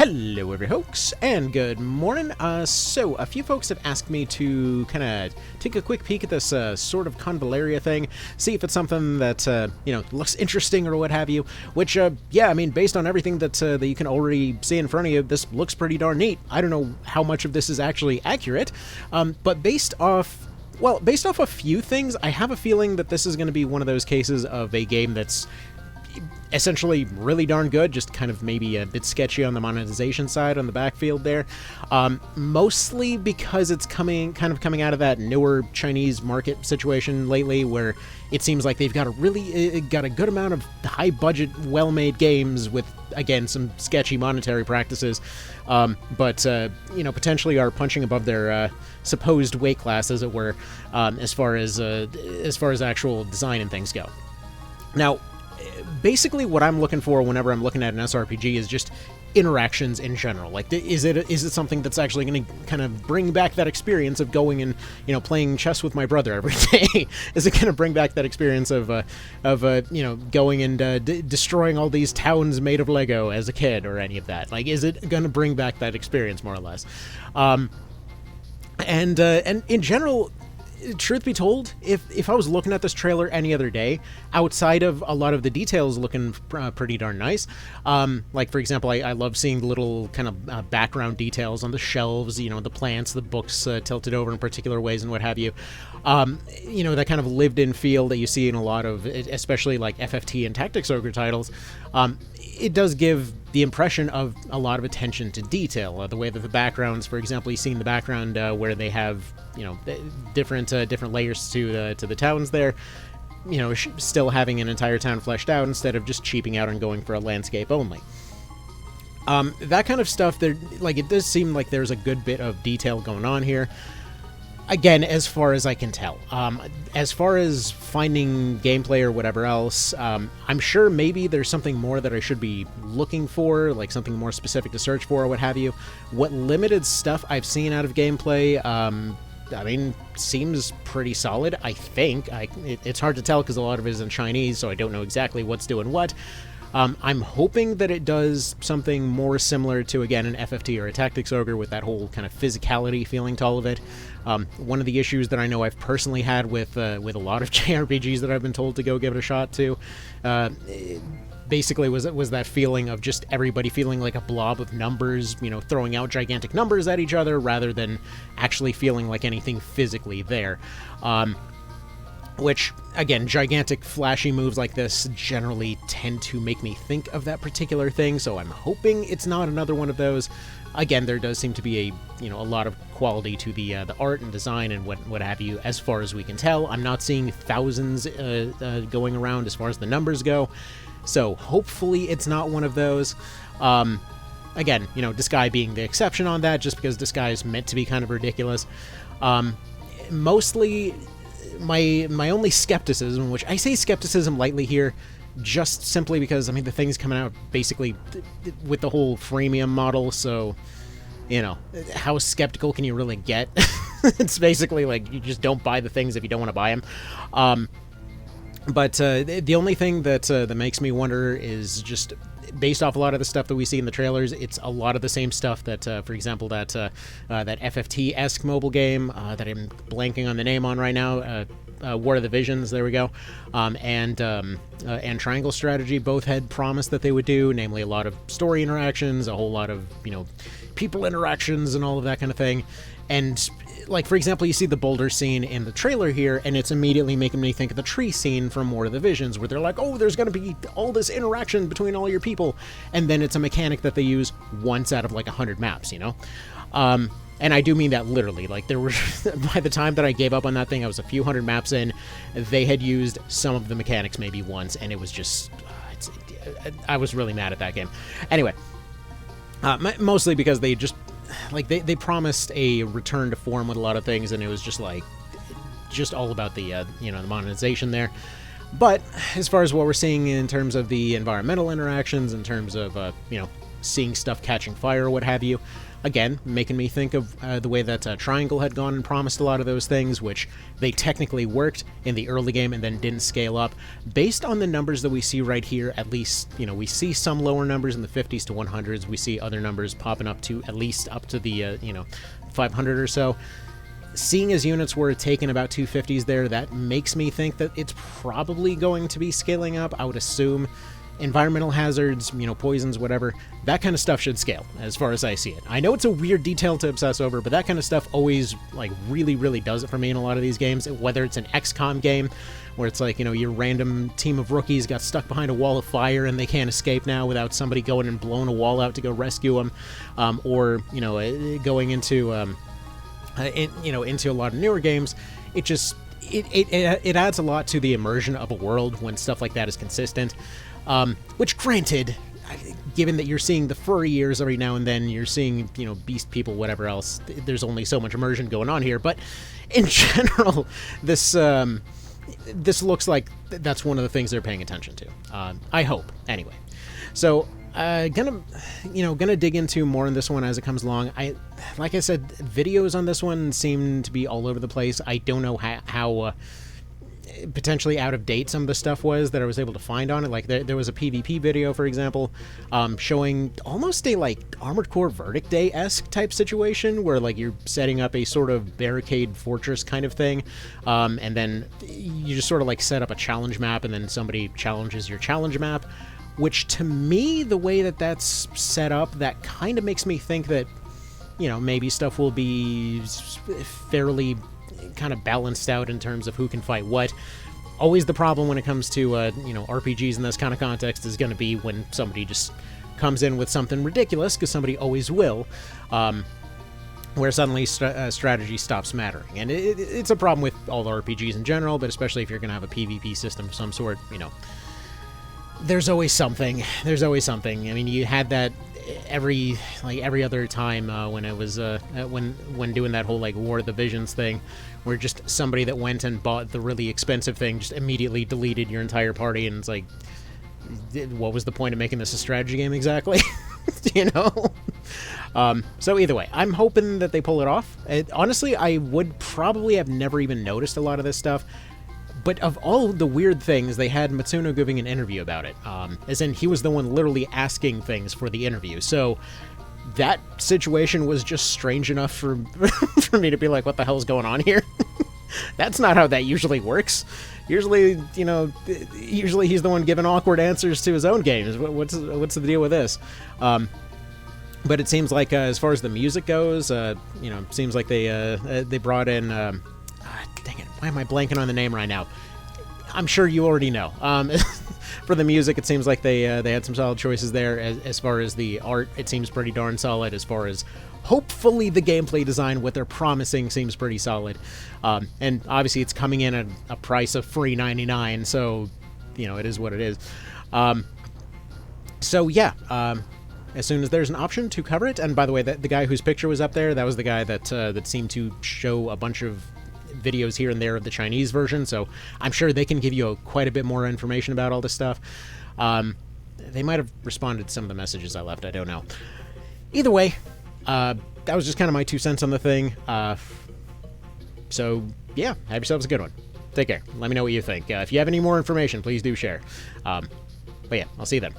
Hello every hoax, and good morning. So a few folks have asked me to kind of take a quick peek at this sort of Convalarria thing, see if it's something that, looks interesting or what have you, which, yeah, I mean, based on everything that you can already see in front of you, this looks pretty darn neat. I don't know how much of this is actually accurate, but based off a few things, I have a feeling that this is going to be one of those cases of a game that's essentially really darn good, just kind of maybe a bit sketchy on the monetization side on the backfield there, mostly because it's coming out of that newer Chinese market situation lately, where it seems like they've got a good amount of high budget, well made games with, again, some sketchy monetary practices, but potentially are punching above their supposed weight class, as it were, as far as actual design and things go. Now, basically what I'm looking for whenever I'm looking at an SRPG is just interactions in general. Like, is it something that's actually going to kind of bring back that experience of going and, playing chess with my brother every day? Is it going to bring back that experience of going and destroying all these towns made of Lego as a kid, or any of that? Like, is it going to bring back that experience, more or less? And in general, truth be told, if I was looking at this trailer any other day, outside of a lot of the details looking pretty darn nice, like, for example, I love seeing the little kind of background details on the shelves, the plants, the books tilted over in particular ways and what have you, that kind of lived-in feel that you see in a lot of, especially like FFT and Tactics Ogre titles. It does give the impression of a lot of attention to detail. The way that the backgrounds, for example, you see in the background where they have, different layers to the towns there, still having an entire town fleshed out instead of just cheaping out and going for a landscape only. That kind of stuff, it does seem like there's a good bit of detail going on here. Again, as far as I can tell. As far as finding gameplay or whatever else, I'm sure maybe there's something more that I should be looking for, like something more specific to search for or what have you. What limited stuff I've seen out of gameplay, seems pretty solid, I think. It's hard to tell because a lot of it is in Chinese, so I don't know exactly what's doing what. I'm hoping that it does something more similar to, again, an FFT or a Tactics Ogre, with that whole kind of physicality feeling to all of it. One of the issues that I know I've personally had with a lot of JRPGs that I've been told to go give it a shot to, basically was that feeling of just everybody feeling like a blob of numbers, throwing out gigantic numbers at each other rather than actually feeling like anything physically there. Which, again, gigantic flashy moves like this generally tend to make me think of that particular thing, so I'm hoping it's not another one of those. Again, there does seem to be a lot of quality to the art and design and what have you, as far as we can tell. I'm not seeing thousands going around as far as the numbers go, so hopefully it's not one of those. Again, Disguise being the exception on that, just because Disguise is meant to be kind of ridiculous. Mostly, my only skepticism, which I say skepticism lightly here, just simply because, the thing's coming out basically with the whole freemium model, so, how skeptical can you really get? It's basically like, you just don't buy the things if you don't want to buy them. But the only thing that makes me wonder is just, based off a lot of the stuff that we see in the trailers, it's a lot of the same stuff that, for example, that FFT-esque mobile game that I'm blanking on the name on right now, War of the Visions, there we go, and Triangle Strategy both had promised that they would do, namely a lot of story interactions, a whole lot of, people interactions and all of that kind of thing. And, like, for example, you see the boulder scene in the trailer here, and it's immediately making me think of the tree scene from War of the Visions, where they're like, oh, there's going to be all this interaction between all your people, and then it's a mechanic that they use once out of, 100 maps, And I do mean that literally. Like, there were, by the time that I gave up on that thing, I was a few hundred maps in, they had used some of the mechanics maybe once, and it was just, I was really mad at that game. Anyway, mostly because they just, they promised a return to form with a lot of things, and it was just all about the the monetization there. But as far as what we're seeing in terms of the environmental interactions, in terms of seeing stuff catching fire or what have you. Again, making me think of the way that Triangle had gone and promised a lot of those things, which they technically worked in the early game and then didn't scale up. Based on the numbers that we see right here, at least, we see some lower numbers in the 50s to 100s. We see other numbers popping up to at least up to the, 500 or so. Seeing as units were taking about 250s there, that makes me think that it's probably going to be scaling up. I would assume environmental hazards, poisons, whatever, that kind of stuff should scale, as far as I see it. I know it's a weird detail to obsess over, but that kind of stuff always, really, really does it for me in a lot of these games, whether it's an XCOM game, where it's your random team of rookies got stuck behind a wall of fire and they can't escape now without somebody going and blowing a wall out to go rescue them, or, going into, into a lot of newer games. It just, it adds a lot to the immersion of a world when stuff like that is consistent. Which, granted, given that you're seeing the furry ears every now and then, you're seeing, beast people, whatever else, there's only so much immersion going on here. But in general, this looks like that's one of the things they're paying attention to. I hope, anyway. So, gonna dig into more on this one as it comes along. Like I said, videos on this one seem to be all over the place. I don't know how potentially out of date some of the stuff was that I was able to find on it. Like there was a PvP video, for example, showing almost a Armored Core Verdict Day-esque type situation where you're setting up a sort of barricade fortress kind of thing, and then you just sort of set up a challenge map and then somebody challenges your challenge map, which to me, the way that that's set up, that kind of makes me think that, maybe stuff will be fairly kind of balanced out in terms of who can fight what. Always the problem when it comes to RPGs in this kind of context is going to be when somebody just comes in with something ridiculous, because somebody always will, where suddenly strategy stops mattering. And it's a problem with all the RPGs in general, but especially if you're going to have a PvP system of some sort, there's always something. I mean, you had that every other time when it was when doing that whole War of the Visions thing, where just somebody that went and bought the really expensive thing just immediately deleted your entire party, and it's what was the point of making this a strategy game exactly? So either way, I'm hoping that they pull it off. Honestly, I would probably have never even noticed a lot of this stuff. But of all the weird things, they had Matsuno giving an interview about it. As in, he was the one literally asking things for the interview. So that situation was just strange enough for me to be like, what the hell's going on here? That's not how that usually works. Usually, he's the one giving awkward answers to his own games. What's the deal with this? But it seems like, as far as the music goes, seems like they brought in... dang it, why am I blanking on the name right now? I'm sure you already know. For the music, it seems like they had some solid choices there. As far as the art, it seems pretty darn solid. As far as, hopefully, the gameplay design, what they're promising, seems pretty solid. And obviously, it's coming in at a price of free $99, so, it is what it is. So, yeah, as soon as there's an option to cover it, and by the way, the guy whose picture was up there, that was the guy that seemed to show a bunch of videos here and there of the Chinese version, so I'm sure they can give you quite a bit more information about all this stuff. They might have responded to some of the messages I left, I don't know. Either way, that was just kind of my 2 cents on the thing. So, yeah, have yourselves a good one. Take care. Let me know what you think. If you have any more information, please do share. But yeah, I'll see you then.